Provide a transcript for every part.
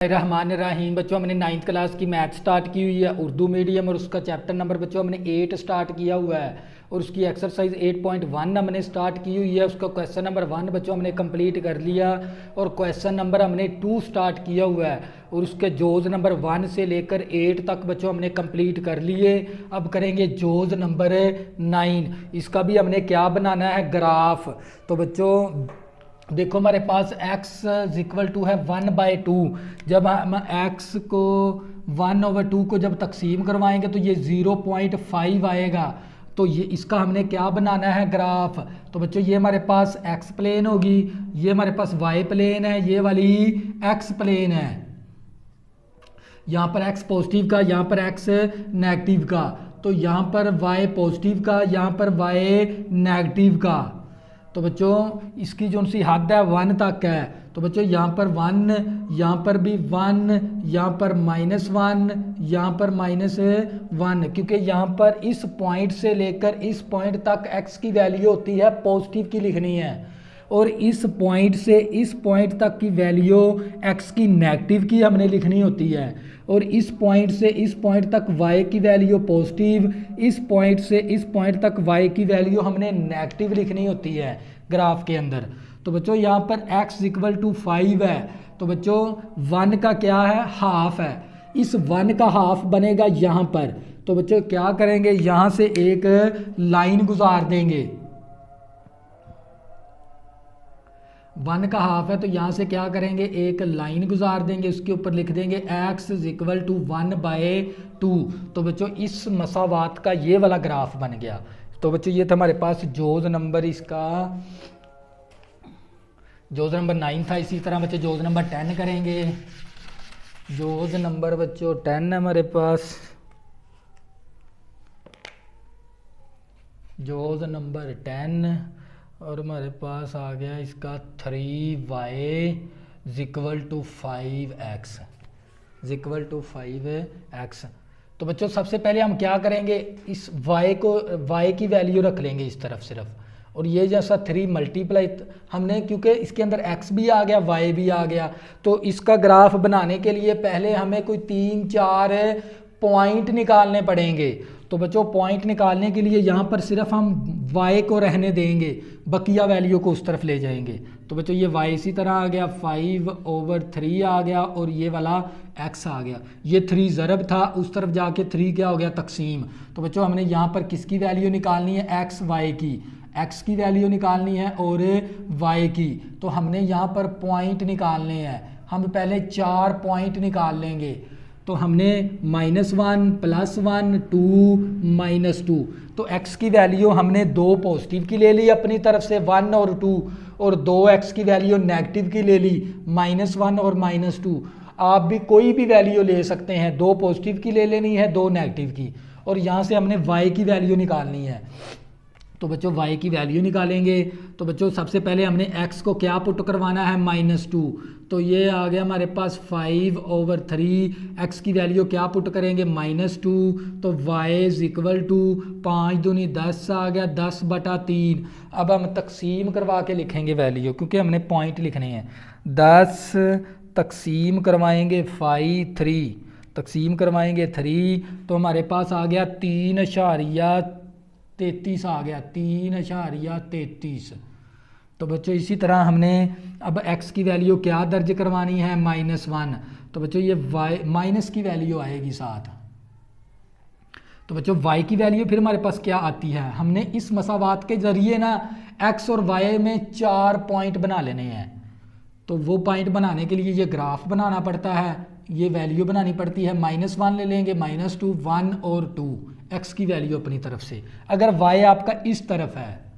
रहमान रहीम। बच्चों हमने 9th class की मैथ स्टार्ट की हुई है, उर्दू मीडियम, और उसका चैप्टर नंबर बच्चों हमने 8 स्टार्ट किया हुआ है और उसकी एक्सरसाइज 8.1 हमने स्टार्ट की हुई है। उसका क्वेश्चन नंबर 1 बच्चों हमने कंप्लीट कर लिया और क्वेश्चन नंबर हमने 2 स्टार्ट किया हुआ है और उसके जोज नंबर 1 से लेकर 8 तक बच्चों हमने कंप्लीट कर लिए। अब करेंगे जोज नंबर 9। इसका भी हमने क्या बनाना है, ग्राफ। तो बच्चों देखो हमारे पास x इक्वल टू है 1/2। जब हम x को 1/2 को जब तकसीम करवाएंगे तो ये 0.5 आएगा। तो ये इसका हमने क्या बनाना है, ग्राफ। तो बच्चों ये हमारे पास x प्लेन होगी, ये हमारे पास y प्लेन है, ये वाली x प्लेन है। यहाँ पर x पॉजिटिव का, यहाँ पर x नेगेटिव का, तो यहाँ पर y पॉजिटिव का, यहाँ पर y नेगेटिव का। तो बच्चों इसकी जो सी हद है 1 तक है। तो बच्चों यहाँ पर 1, यहाँ पर भी 1, यहाँ पर -1, यहाँ पर -1, क्योंकि यहाँ पर इस पॉइंट से लेकर इस पॉइंट तक x की वैल्यू होती है पॉजिटिव की लिखनी है, और इस पॉइंट से इस पॉइंट तक की वैल्यू x की नेगेटिव की हमने लिखनी होती है, और इस पॉइंट से इस पॉइंट तक y की वैल्यू पॉजिटिव, इस पॉइंट से इस पॉइंट तक y की वैल्यू हमने नेगेटिव लिखनी होती है ग्राफ के अंदर। तो बच्चों यहाँ पर x इक्वल टू 5 है। तो बच्चों 1 का क्या है, हाफ है। इस 1 का हाफ बनेगा यहाँ पर। तो बच्चों क्या करेंगे, यहाँ से एक लाइन गुजार देंगे। 1 का हाफ है तो यहाँ से क्या करेंगे, एक लाइन गुजार देंगे, उसके ऊपर लिख देंगे x इक्वल टू 1/2। तो बच्चों इस मसावात का ये वाला ग्राफ बन गया। तो बच्चों ये था हमारे पास जोज नंबर, इसका जोज नंबर 9 था। इसी तरह बच्चों जोज नंबर 10 करेंगे। जोज नंबर बच्चों 10 है हमारे पास। जोज नंबर 10 और हमारे पास आ गया इसका 3y equal to 5x equal to 5x। तो बच्चों सबसे पहले हम क्या करेंगे, इस y की वैल्यू रख लेंगे इस तरफ सिर्फ, और ये जैसा 3 मल्टीप्लाई हमने, क्योंकि इसके अंदर x भी आ गया y भी आ गया, तो इसका ग्राफ बनाने के लिए पहले हमें कोई 3-4 पॉइंट निकालने पड़ेंगे। तो बच्चों पॉइंट निकालने के लिए यहाँ पर सिर्फ हम y को रहने देंगे, बकिया वैल्यू को उस तरफ ले जाएंगे। तो बच्चों ये y इसी तरह आ गया, 5/3 आ गया, और ये वाला x आ गया। ये 3 ज़रब था, उस तरफ जाके 3 क्या हो गया, तकसीम। तो बच्चों हमने यहाँ पर किसकी वैल्यू निकालनी है, x की वैल्यू निकालनी है और y की। तो हमने यहाँ पर पॉइंट निकालने हैं। हम पहले 4 पॉइंट निकाल लेंगे। तो हमने -1, +1, 2, -2। तो x की वैल्यू हमने 2 पॉजिटिव की ले ली अपनी तरफ से, 1 और 2, और 2x की वैल्यू नेगेटिव की ले ली, -1 और -2। आप भी कोई भी वैल्यू ले सकते हैं, 2 पॉजिटिव की ले लेनी है, 2 नेगेटिव की, और यहाँ से हमने y की वैल्यू निकालनी है। तो बच्चों y की वैल्यू निकालेंगे। तो बच्चों सबसे पहले हमने x को क्या पुट करवाना है, -2। तो ये आ गया हमारे पास 5/3। x की वैल्यू क्या पुट करेंगे, -2। तो y इक्वल टू 5 दूनी 10 आ गया, 10/3। अब हम तकसीम करवा के लिखेंगे वैल्यू, क्योंकि हमने पॉइंट लिखने हैं। 10 तकसीम करवाएंगे 3, तकसीम करवाएंगे 3, तो हमारे पास आ गया 3.33 आ गया, 3.33। तो बच्चों इसी तरह हमने अब x की वैल्यू क्या दर्ज करवानी है, -1। तो बच्चों ये y माइनस की वैल्यू आएगी साथ। तो बच्चों y की वैल्यू फिर हमारे पास क्या आती है, हमने इस मसावात के जरिए ना x और y में 4 पॉइंट बना लेने हैं। तो वो पॉइंट बनाने के लिए ये ग्राफ बनाना पड़ता है, ये वैल्यू बनानी पड़ती है। -1 ले लेंगे, -2, 1 और 2 x की वैल्यू अपनी तरफ से। अगर y आपका इस तरफ है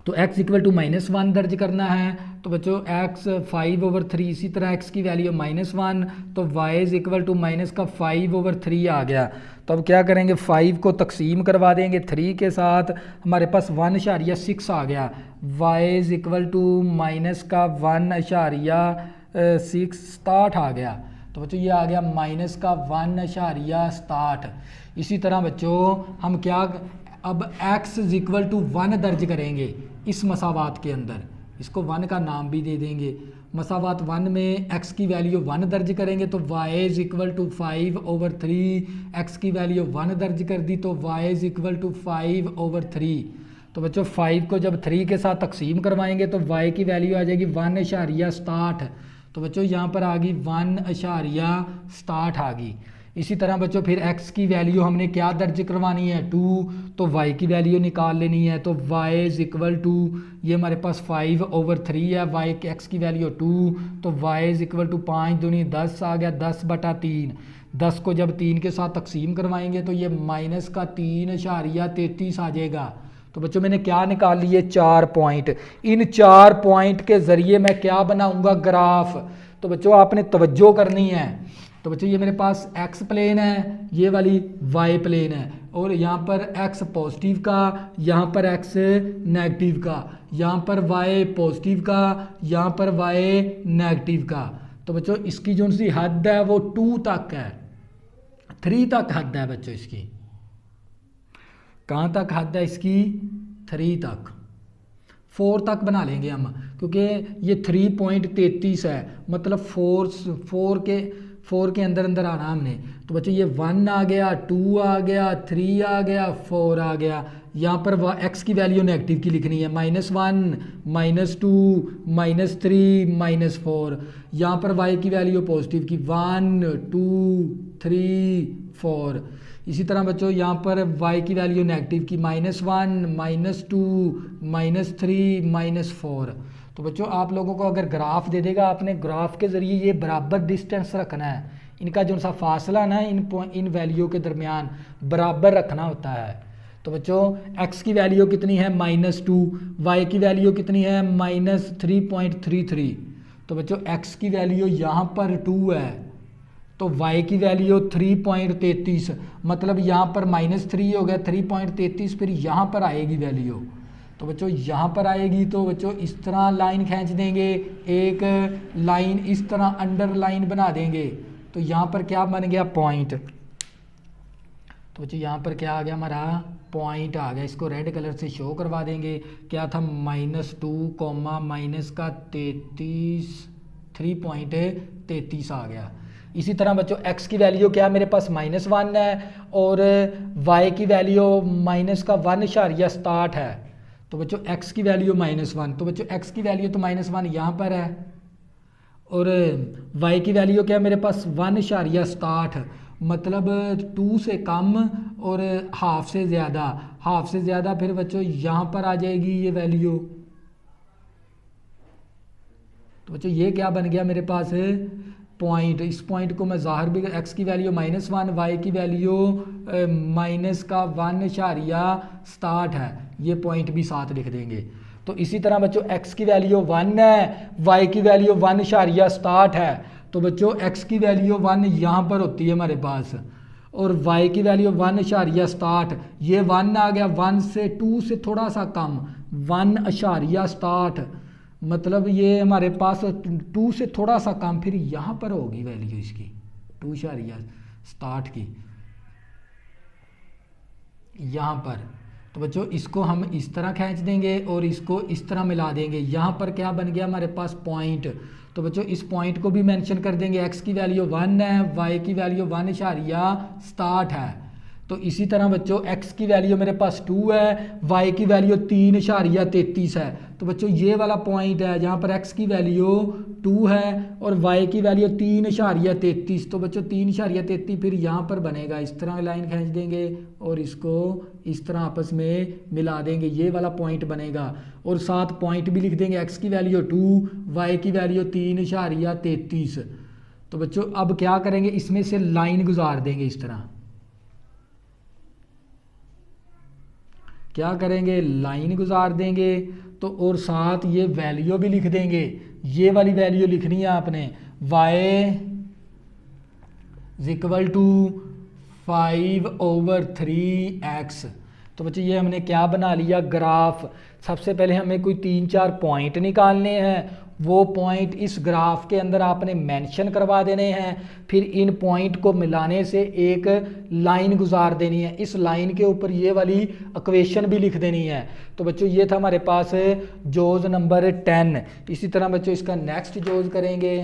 तो x इक्वल टू -1 दर्ज करना है। तो बच्चों x 5/3, इसी तरह x की वैल्यू -1, तो y इक्वल टू -5/3 आ गया। तो अब क्या करेंगे, 5 को तकसीम करवा देंगे 3 के साथ, हमारे पास 1.6 आ गया। y इक्वल टू -1.67 आ गया। तो बच्चों ये आ गया -1.67। इसी तरह बच्चों हम क्या, अब x इक्वल टू 1 दर्ज करेंगे इस मसावात के अंदर, इसको 1 का नाम भी दे देंगे। मसावात 1 में x की वैल्यू 1 दर्ज करेंगे तो y is equal to 5/3, x की वैल्यू 1 दर्ज कर दी तो y इज इक्वल टू 5/3। तो बच्चों 5 को जब 3 के साथ तकसीम करवाएंगे तो y की वैल्यू आ जाएगी 1.60। तो बच्चों यहाँ पर आ गई 1.60 आ गई। इसी तरह बच्चों फिर x की वैल्यू हमने क्या दर्ज करवानी है 2, तो y की वैल्यू निकाल लेनी है। तो y इज इक्वल टू, ये हमारे पास 5/3 है, y x की वैल्यू 2, तो y इज इक्वल टू 5 दूनी 10 आ गया, 10/3। 10 को जब 3 के साथ तकसीम करवाएंगे तो ये -3.33 आ जाएगा। तो बच्चों मैंने क्या निकाल लिए 4 पॉइंट। इन 4 पॉइंट के ज़रिए मैं क्या बनाऊंगा ग्राफ। तो बच्चों आपने तवज्जो करनी है। तो बच्चों ये मेरे पास x प्लेन है, ये वाली y प्लेन है, और यहाँ पर x पॉजिटिव का, यहाँ पर x नेगेटिव का, यहाँ पर y पॉजिटिव का, यहाँ पर y नेगेटिव का। तो बच्चों इसकी जो सी हद है वो 2 तक है, 3 तक हद है बच्चों इसकी। कहाँ तक हद है इसकी 3 तक, 4 तक बना लेंगे हम, क्योंकि ये 3.33 है, मतलब 4 के अंदर अंदर आना हमने। तो बच्चों ये 1 आ गया, 2 आ गया, 3 आ गया, 4 आ गया। यहाँ पर x की वैल्यू नेगेटिव की लिखनी है, -1, -2, -3, -4। यहाँ पर y की वैल्यू पॉजिटिव की 1, 2, 3, 4। इसी तरह बच्चों यहाँ पर y की वैल्यू नेगेटिव की -1, -2, -3, -4। तो बच्चों आप लोगों को अगर ग्राफ दे देगा, आपने ग्राफ के ज़रिए ये बराबर डिस्टेंस रखना है, इनका जो सा फासला ना इन वैल्यू के दरमियान बराबर रखना होता है। तो बच्चों x की वैल्यू कितनी है -2, y की वैल्यू कितनी है -3.33। तो बच्चों x की वैल्यू यहाँ पर 2 है, तो y की वैल्यू 3.33, मतलब यहाँ पर -3 हो गया, 3.33 फिर यहाँ पर आएगी वैल्यू। तो बच्चों यहाँ पर आएगी, तो बच्चों इस तरह लाइन खींच देंगे, एक लाइन इस तरह अंडरलाइन बना देंगे, तो यहाँ पर क्या बन गया पॉइंट। तो बच्चों यहाँ पर क्या आ गया हमारा पॉइंट आ गया। इसको रेड कलर से शो करवा देंगे, क्या था -2, -3.33 आ गया। इसी तरह बच्चों x की वैल्यू क्या मेरे पास -1 है, और y की वैल्यू -1.60 है। तो बच्चों x की वैल्यू -1, तो बच्चों x की वैल्यू तो -1 यहाँ पर है, और y की वैल्यू क्या मेरे पास 1.60, मतलब 2 से कम और हाफ से ज़्यादा, फिर बच्चों यहाँ पर आ जाएगी ये वैल्यू। तो बच्चों ये क्या बन गया मेरे पास पॉइंट। इस पॉइंट को मैं ज़ाहिर भी, x की वैल्यू -1, y की वैल्यू -1.60 है, ये पॉइंट भी साथ लिख देंगे। तो इसी तरह बच्चों x की वैल्यू 1 है, y की वैल्यू 1.60 है। तो बच्चों x की वैल्यू 1 यहाँ पर होती है हमारे पास, और y की वैल्यू 1.60, ये 1 आ गया, 1 से 2 से थोड़ा सा कम, 1.60, मतलब ये हमारे पास 2 से थोड़ा सा कम, फिर यहाँ पर होगी वैल्यू इसकी 2.60 की यहाँ पर। तो बच्चों इसको हम इस तरह खींच देंगे और इसको इस तरह मिला देंगे, यहाँ पर क्या बन गया हमारे पास पॉइंट। तो बच्चों इस पॉइंट को भी मेंशन कर देंगे, x की वैल्यू 1 है, y की वैल्यू 1.60 है। तो इसी तरह बच्चों x की वैल्यू मेरे पास 2 है, y की वैल्यू 3.33 है। तो बच्चों ये वाला पॉइंट है जहाँ पर x की वैल्यू 2 है और y की वैल्यू 3.33। तो बच्चों 3.33 फिर यहाँ पर बनेगा, इस तरह लाइन खींच देंगे और इसको इस तरह आपस में मिला देंगे, ये वाला पॉइंट बनेगा। और साथ पॉइंट भी लिख देंगे, x की वैल्यू 2, y की वैल्यू 3.33। तो बच्चों अब क्या करेंगे, इसमें से लाइन गुजार देंगे इस तरह, क्या करेंगे लाइन गुजार देंगे। तो और साथ ये वैल्यू भी लिख देंगे, ये वाली वैल्यू लिखनी है आपने, y इक्वल टू 5/3x। तो बच्चे ये हमने क्या बना लिया ग्राफ। सबसे पहले हमें कोई 3-4 पॉइंट निकालने हैं वो पॉइंट इस ग्राफ के अंदर आपने मेंशन करवा देने हैं, फिर इन पॉइंट को मिलाने से एक लाइन गुजार देनी है, इस लाइन के ऊपर ये वाली इक्वेशन भी लिख देनी है। तो बच्चों ये था हमारे पास जोज नंबर 10। इसी तरह बच्चों इसका नेक्स्ट जोज करेंगे।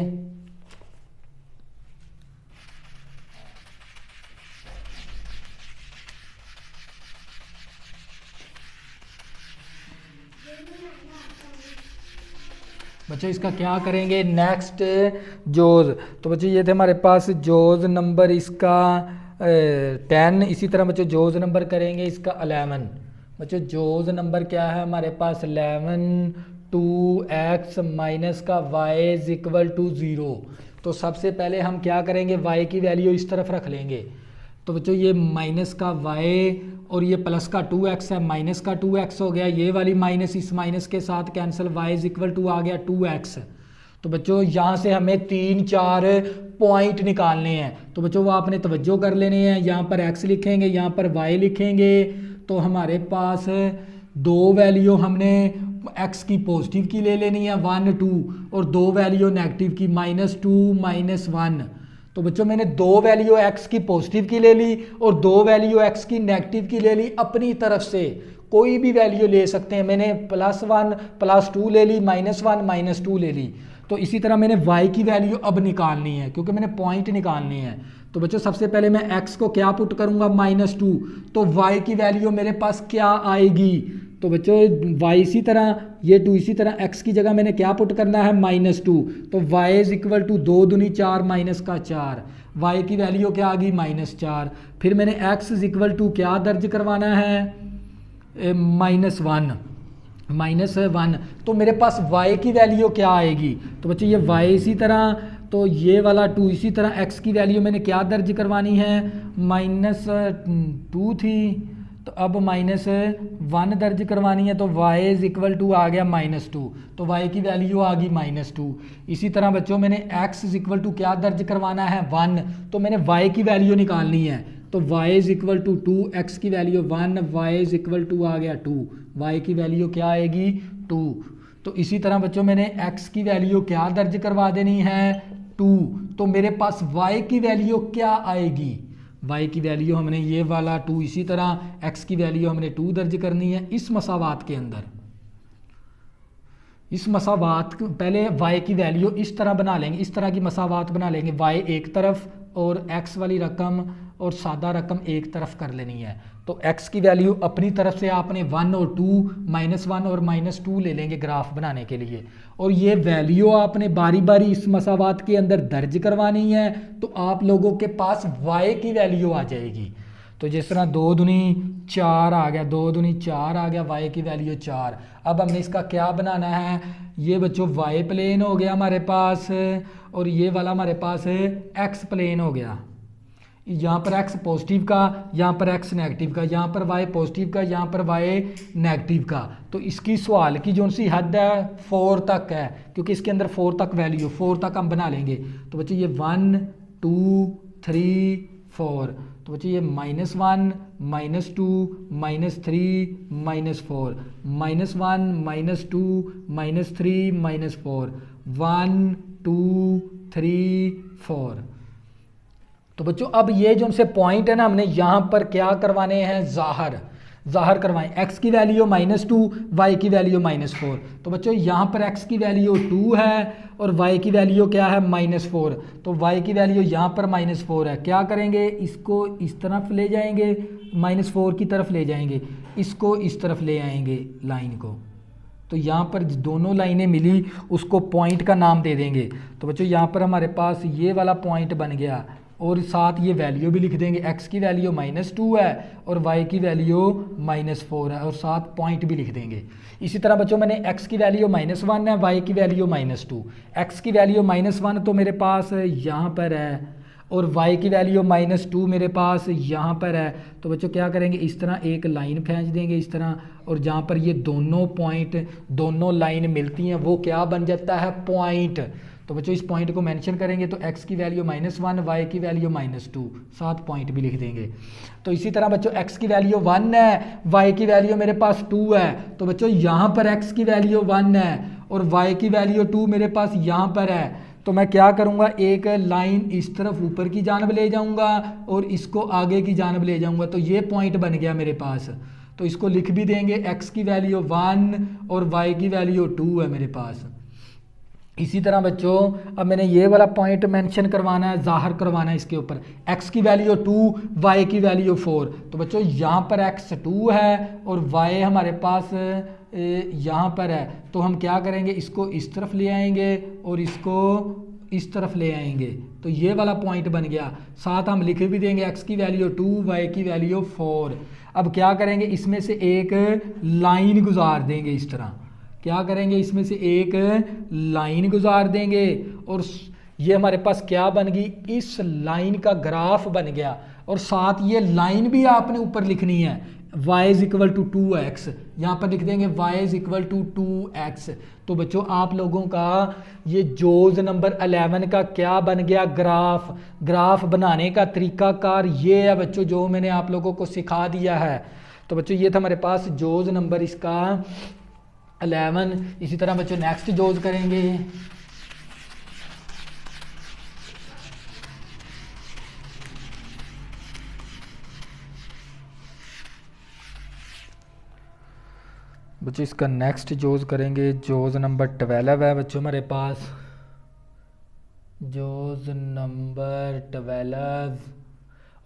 बच्चों इसका क्या करेंगे नेक्स्ट जोज। तो बच्चों ये थे हमारे पास जोज नंबर इसका 10। इसी तरह बच्चों जोज नंबर करेंगे इसका 11। बच्चों जोज नंबर क्या है हमारे पास 11, 2x माइनस का y इज इक्वल टू 0। तो सबसे पहले हम क्या करेंगे, y की वैल्यू इस तरफ रख लेंगे। तो बच्चों ये माइनस का y और ये प्लस का 2x है, माइनस का 2x हो गया, ये वाली माइनस इस माइनस के साथ cancel, y is equal to आ गया 2x। तो बच्चों यहाँ से हमें 3-4 पॉइंट निकालने हैं। तो बच्चों वो आपने तवज्जो कर लेने हैं, यहाँ पर x लिखेंगे, यहाँ पर y लिखेंगे। तो हमारे पास दो वैल्यू हमने x की पॉजिटिव की ले लेनी है 1, 2, और दो वैल्यू नेगेटिव की -2, -1। तो बच्चों मैंने दो वैल्यू x की पॉजिटिव की ले ली और दो वैल्यू x की नेगेटिव की ले ली। अपनी तरफ से कोई भी वैल्यू ले सकते हैं, मैंने +1, +2 ले ली, -1, -2 ले ली। तो इसी तरह मैंने y की वैल्यू अब निकालनी है क्योंकि मैंने पॉइंट निकालनी है। तो बच्चों सबसे पहले मैं x को क्या पुट करूंगा, -2। तो y की वैल्यू मेरे पास क्या आएगी। तो बच्चों y इसी तरह, ये 2 इसी तरह, x की जगह मैंने क्या पुट करना है, -2। तो y इज इक्वल टू 2 दूनी 4 माइनस का 4, y की वैल्यू क्या आ गई -4। फिर मैंने x इज इक्वल टू क्या दर्ज करवाना है, -1। तो मेरे पास y की वैल्यू क्या आएगी। तो बच्चों ये y इसी तरह, तो ये वाला 2 इसी तरह, x की वैल्यू मैंने क्या दर्ज करवानी है, -2 थी, तो अब -1 दर्ज करवानी है। तो y इज इक्वल टू आ गया -2, तो y की वैल्यू आ गई -2। इसी तरह बच्चों मैंने x इज इक्वल टू क्या दर्ज करवाना है, 1, तो मैंने y की वैल्यू निकालनी है। तो y is equal to 2, x की value 1, y is equal to आ गया 2, y की वैल्यू क्या आएगी 2। तो इसी तरह बच्चों मैंने x की वैल्यू क्या दर्ज करवा देनी है, 2। तो मेरे पास y की वैल्यू क्या आएगी, y की वैल्यू हमने ये वाला 2, इसी तरह x की वैल्यू हमने 2 दर्ज करनी है इस मसावात के अंदर। इस मसावात पहले y की वैल्यू इस तरह बना लेंगे, इस तरह की मसावात बना लेंगे, y एक तरफ और x वाली रकम और सादा रकम एक तरफ कर लेनी है। तो x की वैल्यू अपनी तरफ से आपने 1 और 2, -1 और -2 ले लेंगे ग्राफ बनाने के लिए, और ये वैल्यू आपने बारी बारी इस मसावात के अंदर दर्ज करवानी है। तो आप लोगों के पास y की वैल्यू आ जाएगी। तो जिस तरह 2 दूनी 4 आ गया, 2 दूनी 4 आ गया, y की वैल्यू 4। अब हमने इसका क्या बनाना है, ये बच्चों y प्लेन हो गया हमारे पास, और ये वाला हमारे पास x प्लेन हो गया। यहाँ पर x पॉजिटिव का, यहाँ पर x नेगेटिव का, यहाँ पर y पॉजिटिव का, यहाँ पर y नेगेटिव का। तो इसकी सवाल की जो सी हद है 4 तक है, क्योंकि इसके अंदर 4 तक वैल्यू, 4 तक हम बना लेंगे। तो बच्चों ये 1, 2, 3, 4। तो बच्चों ये -1, -2, -3, -4, -1, -2, -3, -4, 1, 2, 3, 4। तो बच्चों अब ये जो हमसे पॉइंट है ना, हमने यहाँ पर क्या करवाने हैं, ज़ाहर करवाएं। x की वैल्यू -2, y की वैल्यू -4। तो बच्चों यहाँ पर x की वैल्यू 2 है और y की वैल्यू क्या है, -4। तो y की वैल्यू यहाँ पर -4 है। क्या करेंगे, इसको इस तरफ ले जाएंगे, -4 की तरफ ले जाएंगे, इसको इस तरफ ले आएंगे लाइन को। तो यहाँ पर दोनों लाइनें मिली, उसको पॉइंट का नाम दे देंगे। तो बच्चों यहाँ पर हमारे पास ये वाला पॉइंट बन गया, और साथ ये वैल्यू भी लिख देंगे, x की वैल्यू -2 है और y की वैल्यू -4 है, और साथ पॉइंट भी लिख देंगे। इसी तरह बच्चों मैंने x की वैल्यू -1 है, y की वैल्यू -2। x की वैल्यू -1 तो मेरे पास यहाँ पर है, और y की वैल्यू -2 मेरे पास यहाँ पर है। तो बच्चों क्या करेंगे, इस तरह एक लाइन खींच देंगे इस तरह, और जहाँ पर ये दोनों पॉइंट, दोनों लाइन मिलती हैं, वो क्या बन जाता है, पॉइंट। तो बच्चों इस पॉइंट को मेंशन करेंगे, तो x की वैल्यू -1, y की वैल्यू -2, साथ पॉइंट भी लिख देंगे। तो इसी तरह बच्चों x की वैल्यू 1 है, y की वैल्यू मेरे पास 2 है। तो बच्चों यहाँ पर x की वैल्यू 1 है और y की वैल्यू 2 मेरे पास यहाँ पर है, तो मैं क्या करूँगा, एक लाइन इस तरफ ऊपर की जानब ले जाऊँगा और इसको आगे की जानब ले जाऊँगा, तो ये पॉइंट बन गया मेरे पास। तो इसको लिख भी देंगे, x की वैल्यू 1 और y की वैल्यू 2 है मेरे पास। इसी तरह बच्चों अब मैंने ये वाला पॉइंट मेंशन करवाना है, जाहिर करवाना है इसके ऊपर, x की वैल्यू 2, y की वैल्यू 4। तो बच्चों यहाँ पर x 2 है और y हमारे पास यहाँ पर है, तो हम क्या करेंगे, इसको इस तरफ ले आएंगे और इसको इस तरफ ले आएंगे, तो ये वाला पॉइंट बन गया। साथ हम लिख भी देंगे x की वैल्यू 2, y की वैल्यू 4। अब क्या करेंगे, इसमें से एक लाइन गुजार देंगे, इस तरह क्या करेंगे, इसमें से एक लाइन गुजार देंगे और ये हमारे पास क्या बन गई, इस लाइन का ग्राफ बन गया। और साथ ये लाइन भी आपने ऊपर लिखनी है, y is equal to 2x, यहाँ पर लिख देंगे y is equal to 2x। तो बच्चों आप लोगों का ये जोज नंबर 11 का क्या बन गया, ग्राफ बनाने का तरीकाकार ये है बच्चों, जो मैंने आप लोगों को सिखा दिया है। तो बच्चों ये था हमारे पास जोज नंबर इसका 11। इसी तरह बच्चों नेक्स्ट जोज करेंगे। बच्चों इसका नेक्स्ट जोज करेंगे, जोज नंबर 12 है बच्चों हमारे पास, जोज नंबर 12,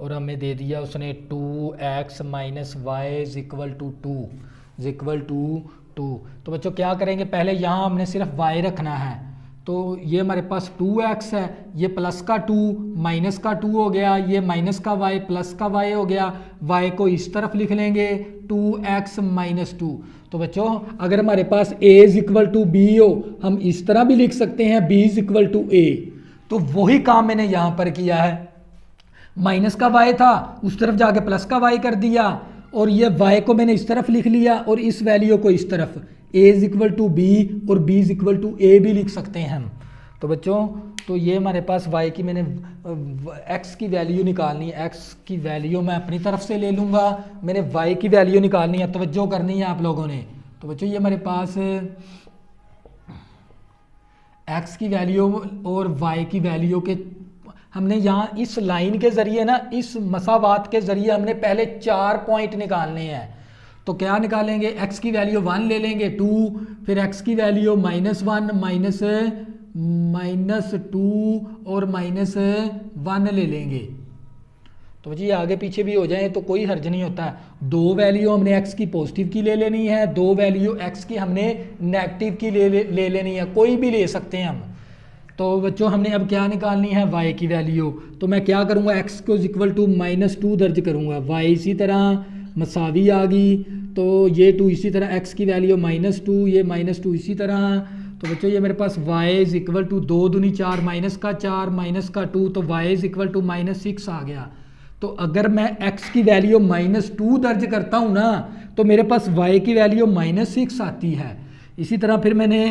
और हमें दे दिया उसने 2x minus y is equal to 2। तो बच्चों क्या करेंगे, पहले यहाँ हमने सिर्फ y रखना है, तो ये हमारे पास 2x है, ये प्लस का 2 माइनस का 2 हो गया, ये माइनस का y प्लस का y हो गया, y को इस तरफ लिख लेंगे 2x माइनस 2। तो बच्चों अगर हमारे पास a is equal to b हो, हम इस तरह भी लिख सकते हैं b is equal to a। तो वही काम मैंने यहाँ पर किया है, माइनस का y था, उस तरफ जाके प्लस का y कर दिया, और ये y को मैंने इस तरफ लिख लिया और इस वैल्यू को इस तरफ, a is equal to b और b is equal to a भी लिख सकते हैं हम। तो बच्चों तो ये हमारे पास y की मैंने x की वैल्यू निकालनी है, x की वैल्यू मैं अपनी तरफ से ले लूँगा, मैंने y की वैल्यू निकालनी है, तवज्जो करनी है आप लोगों ने। तो बच्चों ये हमारे पास x की वैल्यू और y की वैल्यू के हमने यहाँ इस लाइन के ज़रिए ना, इस मसावात के ज़रिए हमने पहले 4 पॉइंट निकालने हैं। तो क्या निकालेंगे, x की वैल्यू 1 ले लेंगे, 2, फिर x की वैल्यू -1 माइनस 2 और -1 ले लेंगे। तो जी आगे पीछे भी हो जाए तो कोई हर्ज नहीं होता है। 2 वैल्यू हमने x की पॉजिटिव की ले लेनी है, 2 वैल्यू x की हमने नेगेटिव की ले लेनी है, कोई भी ले सकते हैं हम। तो बच्चों हमने अब क्या निकालनी है, y की वैल्यू। तो मैं क्या करूँगा, x को इक्वल टू -2 दर्ज करूँगा, y इसी तरह मसावी आ गई, तो ये 2 इसी तरह, x की वैल्यू -2, ये -2 इसी तरह। तो बच्चों ये मेरे पास y इज इक्वल टू 2 दूनी 4, माइनस का 4 माइनस का 2, तो y इज इक्वल टू -6 आ गया। तो अगर मैं x की वैल्यू -2 दर्ज करता हूँ ना, तो मेरे पास y की वैल्यू -6 आती है। इसी तरह फिर मैंने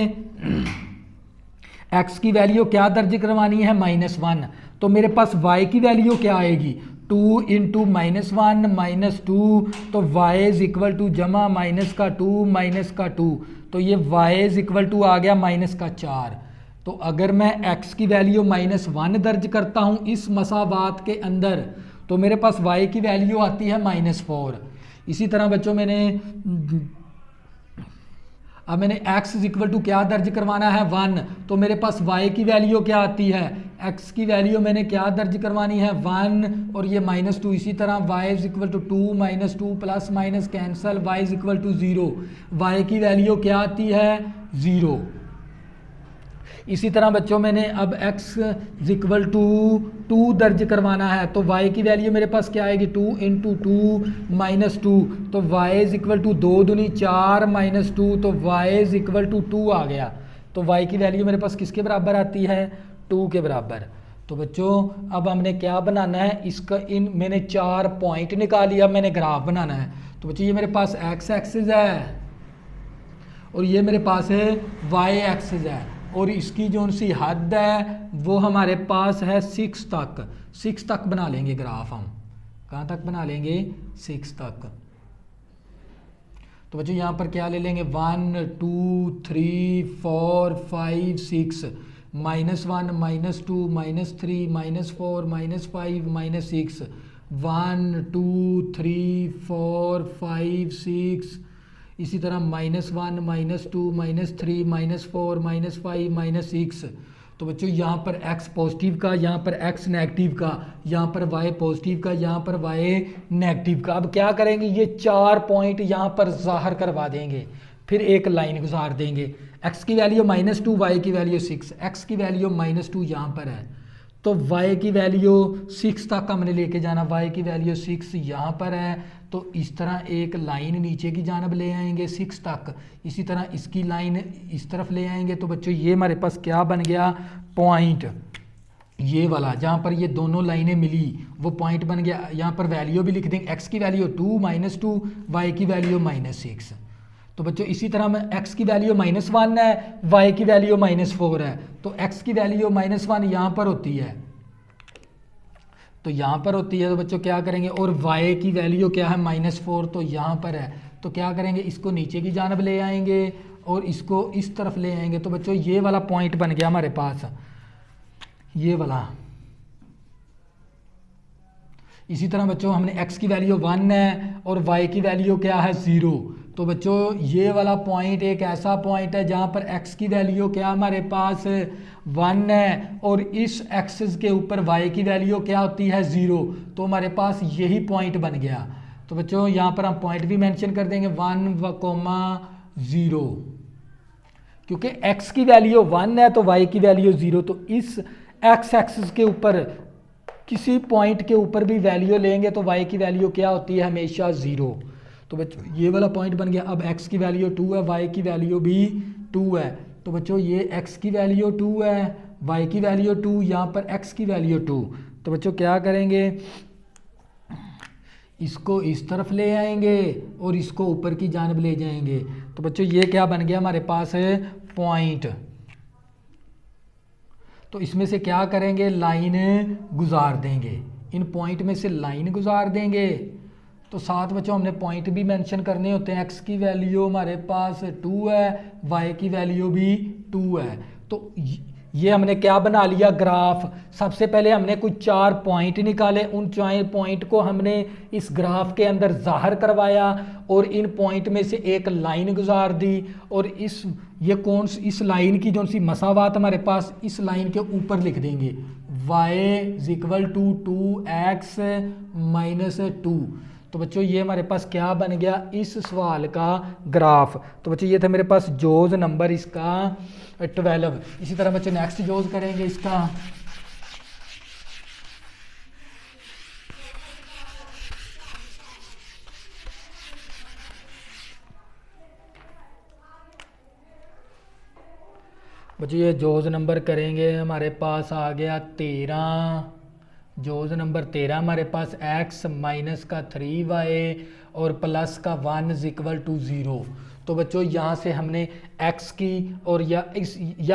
x की वैल्यू क्या दर्ज करवानी है, -1, तो मेरे पास y की वैल्यू क्या आएगी, 2 इंटू -1 -2, तो y इज इक्वल टू जमा माइनस का 2 माइनस का 2, तो ये y इज इक्वल टू आ गया -4। तो अगर मैं x की वैल्यू -1 दर्ज करता हूँ इस मसावात के अंदर, तो मेरे पास y की वैल्यू आती है -4। इसी तरह बच्चों अब मैंने x इज इक्वल टू क्या दर्ज करवाना है, 1, तो मेरे पास y की वैल्यू क्या आती है, x की वैल्यू मैंने क्या दर्ज करवानी है, 1, और ये -2 इसी तरह, y is equal to 2 -2 plus minus cancel, y is equal to 0, y की वैल्यू क्या आती है, 0। इसी तरह बच्चों मैंने अब x इज इक्वल टू 2 दर्ज करवाना है, तो y की वैल्यू मेरे पास क्या आएगी, 2 इंटू 2 -2, तो y इज इक्वल टू 2 दूनी 4 -2, तो y इज इक्वल टू 2 आ गया। तो y की वैल्यू मेरे पास किसके बराबर आती है, 2 के बराबर। तो बच्चों अब हमने क्या बनाना है, इसका मैंने 4 पॉइंट निकाल लिया, मैंने ग्राफ बनाना है। तो बच्चों ये मेरे पास x एक्सिस है और ये मेरे पास है y एक्सिस है, और इसकी जो सी हद है वो हमारे पास है 6 तक बना लेंगे ग्राफ हम। कहाँ तक बना लेंगे, 6 तक। तो बच्चों यहाँ पर क्या ले लेंगे 1 2 3 4 5 6 -1 -2 -3 -4 -5 -6 1 2 3 4 5 6 इसी तरह -1 -2 -3 -4 -5 -6। तो बच्चों यहाँ पर x पॉजिटिव का, यहाँ पर x नेगेटिव का, यहाँ पर y पॉजिटिव का, यहाँ पर y नेगेटिव का। अब क्या करेंगे, ये 4 पॉइंट यहाँ पर ज़ाहिर करवा देंगे, फिर एक लाइन गुजार देंगे। x की वैल्यू -2, y की वैल्यू 6, x की वैल्यू -2 यहाँ पर है, तो y की वैल्यू 6 तक हमने लेके जाना, y की वैल्यू 6 यहाँ पर है। तो इस तरह एक लाइन नीचे की जानब ले आएंगे 6 तक, इसी तरह इसकी लाइन इस तरफ ले आएंगे। तो बच्चों ये हमारे पास क्या बन गया, पॉइंट ये वाला, जहाँ पर ये दोनों लाइनें मिली वो पॉइंट बन गया। यहाँ पर वैल्यू भी लिख देंगे, x की वैल्यू 2 -2, y की वैल्यू -6। तो बच्चों इसी तरह में x की वैल्यू -1 है, y की वैल्यू -4 है, तो x की वैल्यू -1 यहाँ पर होती है, तो यहाँ पर होती है। तो बच्चों क्या करेंगे, और y की वैल्यू क्या है -4, तो यहाँ पर है। तो क्या करेंगे, इसको नीचे की जानब ले आएंगे और इसको इस तरफ ले आएंगे। तो बच्चों ये वाला पॉइंट बन गया हमारे पास, ये वाला। इसी तरह बच्चों हमने x की वैल्यू 1 है और y की वैल्यू क्या है 0। तो बच्चों ये वाला पॉइंट एक ऐसा पॉइंट है जहाँ पर x की वैल्यू क्या हमारे पास 1 है और इस एक्सिस के ऊपर y की वैल्यू क्या होती है 0। तो हमारे पास यही पॉइंट बन गया। तो बच्चों यहाँ पर हम पॉइंट भी मेंशन कर देंगे 1,0, क्योंकि x की वैल्यू 1 है तो y की वैल्यू 0। तो इस x एक्सिस के ऊपर किसी पॉइंट के ऊपर भी वैल्यू लेंगे तो y की वैल्यू क्या होती है, हमेशा 0। तो बच्चों ये वाला पॉइंट बन गया। अब x की वैल्यू 2 है, y की वैल्यू भी 2 है। तो बच्चों ये x की वैल्यू 2 है, y की वैल्यू 2, यहाँ पर x की वैल्यू 2। तो बच्चों क्या करेंगे, इसको इस तरफ ले आएंगे और इसको ऊपर की जानब ले जाएंगे। तो बच्चों ये क्या बन गया हमारे पास है, पॉइंट। तो इसमें से क्या करेंगे, लाइन गुजार देंगे, इन पॉइंट में से लाइन गुजार देंगे। तो साथ बच्चों हमने पॉइंट भी मेंशन करने होते हैं। x की वैल्यू हमारे पास 2 है, y की वैल्यू भी 2 है। तो ये हमने क्या बना लिया, ग्राफ। सबसे पहले हमने कुछ 4 पॉइंट निकाले, उन 4 पॉइंट को हमने इस ग्राफ के अंदर ज़ाहिर करवाया और इन पॉइंट में से एक लाइन गुजार दी। और इस लाइन की जो सी मसावात हमारे पास इस लाइन के ऊपर लिख देंगे, y = 2x - 2। तो बच्चों ये हमारे पास क्या बन गया, इस सवाल का ग्राफ। तो बच्चों ये था मेरे पास जोज नंबर इसका 12। इसी तरह बच्चों नेक्स्ट जोज करेंगे इसका। बच्चों ये जोज नंबर करेंगे, हमारे पास आ गया 13। जोज नंबर 13 हमारे पास x - 3y और +1 = 0। तो बच्चों यहाँ से हमने x की और या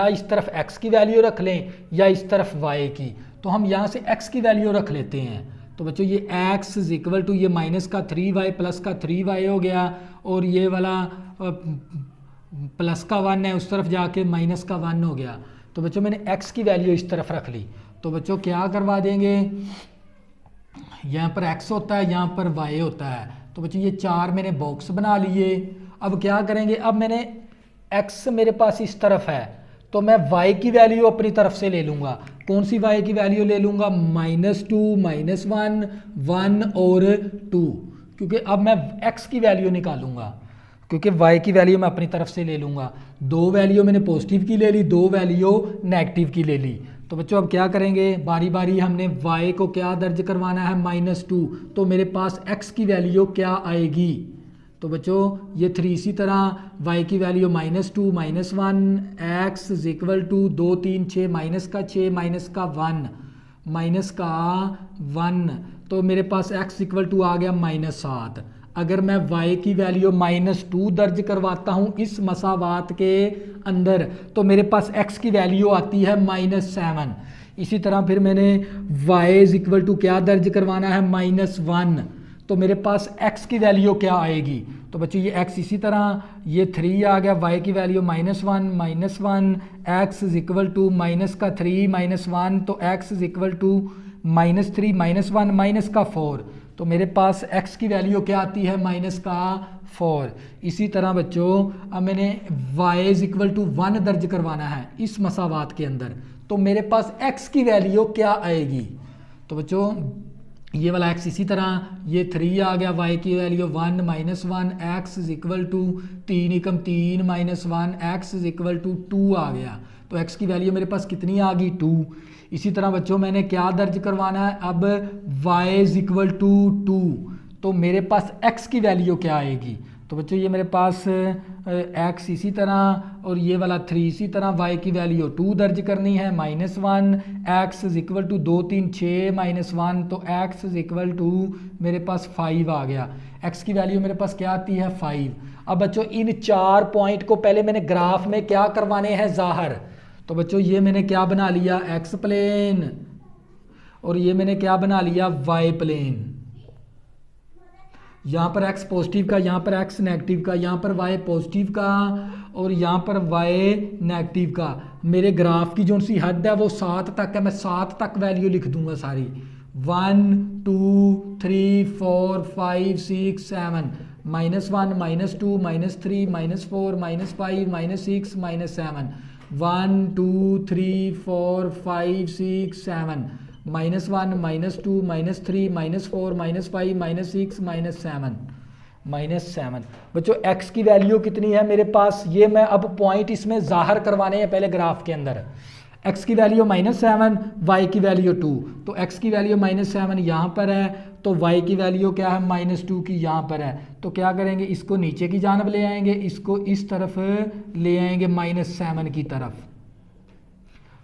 इस तरफ x की वैल्यू रख लें या इस तरफ y की। तो हम यहाँ से x की वैल्यू रख लेते हैं। तो बच्चों ये x = ये -3y +3y हो गया और ये वाला +1 है, उस तरफ जाके -1 हो गया। तो बच्चों मैंने x की वैल्यू इस तरफ रख ली। तो बच्चों क्या करवा देंगे, यहाँ पर x होता है, यहाँ पर y होता है। तो बच्चों ये 4 मैंने बॉक्स बना लिए। अब क्या करेंगे, अब मैंने x मेरे पास इस तरफ है तो मैं y की वैल्यू अपनी तरफ से ले लूँगा। कौन सी y की वैल्यू ले लूँगा, -2 -1 1 और 2, क्योंकि अब मैं x की वैल्यू निकालूंगा, क्योंकि y की वैल्यू मैं अपनी तरफ से ले लूँगा। 2 वैल्यू मैंने पॉजिटिव की ले ली, 2 वैल्यू नेगेटिव की ले ली। तो बच्चों अब क्या करेंगे, बारी बारी हमने y को क्या दर्ज करवाना है, -2। तो मेरे पास x की वैल्यू क्या आएगी, तो बच्चों ये 3। इसी तरह y की वैल्यू -2 -1 x = 2 3 6 -1 तो मेरे पास x = आ गया -7। अगर मैं y की वैल्यू -2 दर्ज करवाता हूँ इस मसावात के अंदर तो मेरे पास x की वैल्यू आती है -7। इसी तरह फिर मैंने y = क्या दर्ज करवाना है, -1। तो मेरे पास x की वैल्यू क्या आएगी। तो बच्चों ये x इसी तरह, ये 3 आ गया, y की value -1, x is equal to minus का 3 -1, तो x is equal to -3 -1 minus का 4, तो मेरे पास x की वैल्यू क्या आती है -4। इसी तरह बच्चों अब मैंने y इज इक्वल टू 1 दर्ज करवाना है इस मसावात के अंदर, तो मेरे पास x की वैल्यू क्या आएगी। तो बच्चों ये वाला x इसी तरह, ये 3 आ गया, y की value 1 -1, x is equal to 3 एकम 3 -1, x इज इक्वल टू 2 आ गया, तो x की वैल्यू मेरे पास कितनी आ गई 2। इसी तरह बच्चों मैंने क्या दर्ज करवाना है अब y इज इक्वल टू 2, तो मेरे पास x की वैल्यू क्या आएगी। तो बच्चों ये मेरे पास x इसी तरह और ये वाला 3 इसी तरह, y की वैल्यू 2 दर्ज करनी है -1, x इज इक्वल टू 2 3 6 -1, तो x इज इक्वल टू मेरे पास 5 आ गया। x की वैल्यू मेरे पास क्या आती है 5। अब बच्चों इन 4 पॉइंट को पहले मैंने ग्राफ में क्या करवाने हैं ज़ाहिर। तो बच्चों ये मैंने क्या बना लिया x प्लेन और ये मैंने क्या बना लिया y प्लेन। यहाँ पर x पॉजिटिव का, यहाँ पर x नेगेटिव का, यहाँ पर y पॉजिटिव का और यहाँ पर y नेगेटिव का। मेरे ग्राफ की जो सी हद है वो 7 तक है, मैं 7 तक वैल्यू लिख दूंगा सारी, 1 2 3 4 5 6 7 -1 -2 -3 -4 -5 -6 -7 1 2 3 4 5 6 7 -1 -2 -3 -4 -5 -6 -7 बच्चों x की वैल्यू कितनी है मेरे पास, ये मैं अब पॉइंट इसमें ज़ाहिर करवाने हैं पहले ग्राफ के अंदर। x की वैल्यू -7, y की वैल्यू 2, तो x की वैल्यू -7 यहाँ पर है, तो y की वैल्यू क्या है -2 की यहाँ पर है। तो क्या करेंगे, इसको नीचे की जानब ले आएंगे, इसको इस तरफ ले आएंगे -7 की तरफ।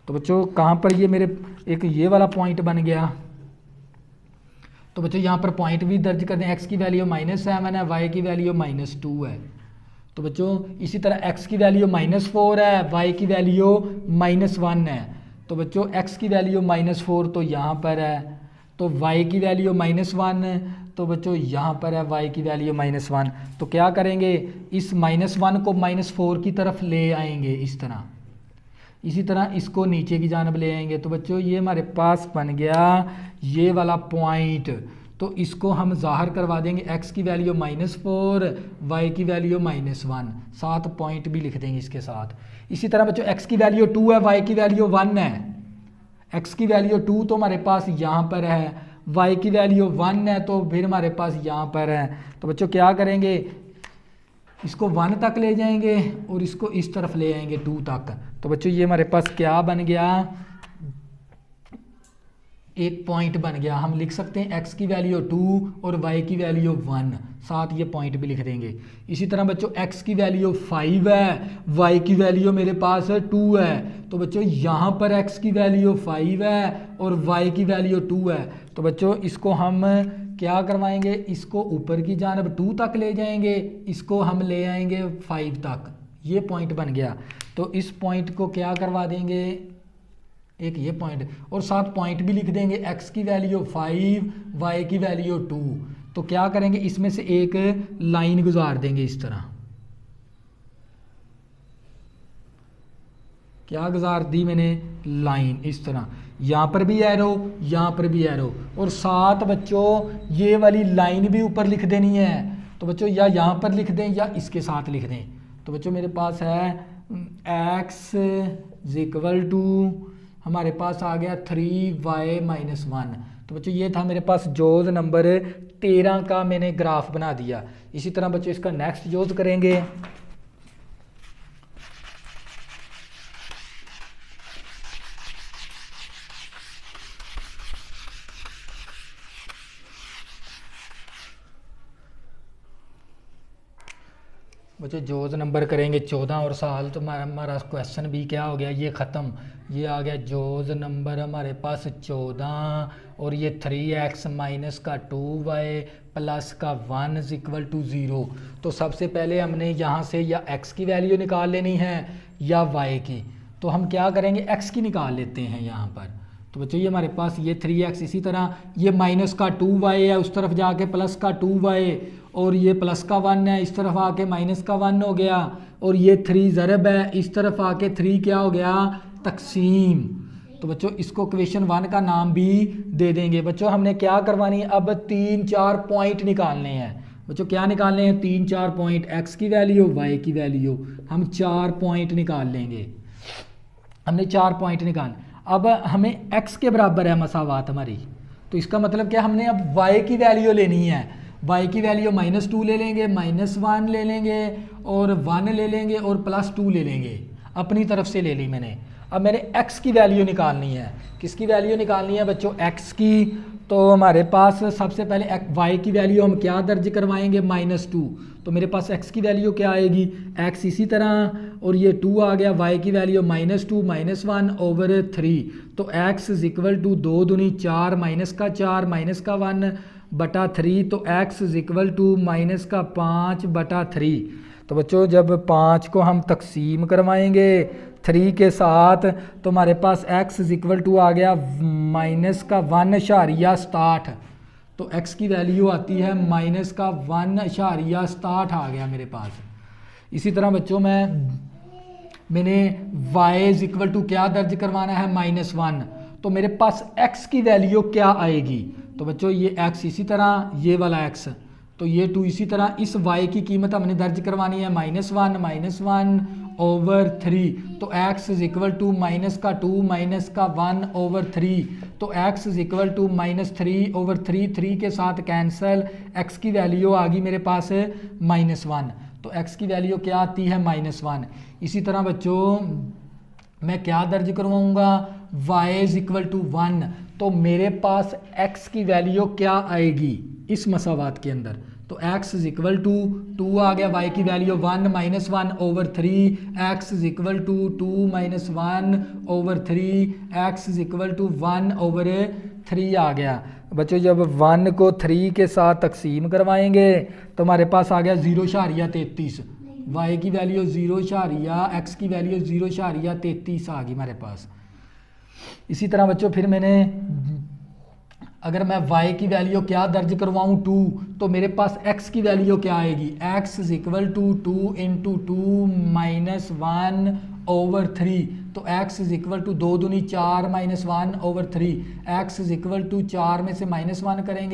तो बच्चों कहाँ पर ये मेरे एक ये वाला पॉइंट बन गया। तो बच्चों यहाँ पर पॉइंट भी दर्ज कर दें, x की वैल्यू -7 है, y की वैल्यू -2 है। तो बच्चों इसी तरह x की वैल्यू -4 है, y की वैल्यू -1 है। तो बच्चों x की वैल्यू -4 तो यहाँ पर है, तो y की वैल्यू -1, तो बच्चों यहाँ पर है y की वैल्यू -1। तो क्या करेंगे, इस -1 को -4 की तरफ ले आएंगे इस तरह, इसी तरह इसको नीचे की जानब ले आएंगे। तो बच्चों ये हमारे पास बन गया ये वाला पॉइंट, तो इसको हम ज़ाहिर करवा देंगे, x की वैल्यू -4, y की वैल्यू -1, 7 पॉइंट भी लिख देंगे इसके साथ। इसी तरह बच्चों x की वैल्यू 2 है, y की वैल्यू 1 है, x की वैल्यू 2 तो हमारे पास यहाँ पर है, y की वैल्यू 1 है तो फिर हमारे पास यहाँ पर है। तो बच्चों क्या करेंगे, इसको 1 तक ले जाएंगे और इसको इस तरफ ले आएंगे 2 तक। तो बच्चों ये हमारे पास क्या बन गया, एक पॉइंट बन गया। हम लिख सकते हैं x की वैल्यू 2 और y की वैल्यू 1, साथ ये पॉइंट भी लिख देंगे। इसी तरह बच्चों x की वैल्यू 5 है, y की वैल्यू मेरे पास 2 है, तो बच्चों यहाँ पर x की वैल्यू 5 है और y की वैल्यू 2 है। तो बच्चों इसको हम क्या करवाएंगे, इसको ऊपर की जानब 2 तक ले जाएंगे, इसको हम ले आएंगे 5 तक, ये पॉइंट बन गया। तो इस पॉइंट को क्या करवा देंगे, एक ये पॉइंट और 7 पॉइंट भी लिख देंगे, x की वैल्यू 5, y की वैल्यू 2। तो क्या करेंगे, इसमें से एक लाइन गुजार देंगे इस तरह, क्या गुजार दी मैंने, लाइन इस तरह, यहाँ पर भी एरो, यहाँ पर भी एरो, और साथ बच्चों ये वाली लाइन भी ऊपर लिख देनी है। तो बच्चों या यहाँ पर लिख दें या इसके साथ लिख दें। तो बच्चों मेरे पास है x इज इक्वल टू, हमारे पास आ गया 3y -1। तो बच्चों ये था मेरे पास जोज नंबर 13 का मैंने ग्राफ बना दिया। इसी तरह बच्चों इसका नेक्स्ट जोज करेंगे। बच्चों जोज नंबर करेंगे 14 और साल, तो हमारा क्वेश्चन भी क्या हो गया, ये ख़त्म। ये आ गया जोज नंबर हमारे पास 14 और ये 3x माइनस का 2y प्लस का 1 इज इक्वल टू 0। तो सबसे पहले हमने यहाँ से या x की वैल्यू निकाल लेनी है या y की। तो हम क्या करेंगे, x की निकाल लेते हैं यहाँ पर। तो बच्चों ये हमारे पास ये 3x, इसी तरह ये माइनस का 2y है, उस तरफ जाके प्लस का 2y, और ये प्लस का 1 है, इस तरफ आके माइनस का 1 हो गया, और ये 3 ज़रब है, इस तरफ आके 3 क्या हो गया, तकसीम। तो बच्चों इसको क्वेश्चन 1 का नाम भी दे देंगे। बच्चों हमने क्या करवानी है, अब 3-4 पॉइंट निकालने हैं। बच्चों क्या निकालने हैं, 3-4 पॉइंट, x की वैल्यू, y की वैल्यू, हम 4 पॉइंट निकाल लेंगे। हमने 4 पॉइंट निकाल, अब हमें x के बराबर है मसावात हमारी, तो इसका मतलब क्या, हमने अब y की वैल्यू लेनी है। y की वैल्यू -2 ले लेंगे, -1 ले लेंगे, और 1 ले लेंगे, और +2 ले लेंगे, अपनी तरफ से ले ली मैंने। अब मैंने x की वैल्यू निकालनी है। किसकी वैल्यू निकालनी है बच्चों, x की। तो हमारे पास सबसे पहले y की वैल्यू हम क्या दर्ज करवाएंगे, -2। तो मेरे पास x की वैल्यू क्या आएगी, x इसी तरह, और ये 2 आ गया, y की वैल्यू -2 -1/3। तो x इक्वल टू 2 दूनी 4, -4 -1/3, तो x इक्वल टू -5/3। तो बच्चों जब 5 को हम तकसीम करवाएंगे 3 के साथ, तो हमारे पास x इक्वल टू आ गया -1.60। तो x की वैल्यू आती है -1.60 आ गया मेरे पास। इसी तरह बच्चों मैंने y इक्वल टू क्या दर्ज करवाना है, -1। तो मेरे पास x की वैल्यू क्या आएगी, तो बच्चों ये x इसी तरह, ये वाला x, तो ये 2 इसी तरह, इस y की कीमत हमने दर्ज करवानी है -1/3। तो x इक्वल टू -2 -1/3। तो x इक्वल टू -3/3, 3 के साथ कैंसल, x की वैल्यू आ गई मेरे पास -1। तो x की वैल्यू क्या आती है, -1। इसी तरह बच्चों मैं क्या दर्ज करवाऊंगा, y इक्वल टू 1। तो मेरे पास x की वैल्यू क्या आएगी इस मसावात के अंदर, तो x इक्वल टू 2 आ गया, y की value 1 -1/3, x equal to 2 -1/3, x equal to 1/3 आ गया। बच्चों जब 1 को 3 के साथ तकसीम करवाएंगे तो हमारे पास आ गया 0.33, y की वैल्यू 0, x की वैल्यू 0.33 आ गई हमारे पास। इसी तरह बच्चों फिर मैंने, अगर मैं y की वैल्यू क्या दर्ज करवाऊँ 2, तो मेरे पास x की वैल्यू क्या आएगी, x इक्वल टू 2 × 2 -1/3। तो x इक्वल टू 2 दूनी 4 -1/3, x इक्वल टू 4 में से -1 करेंगे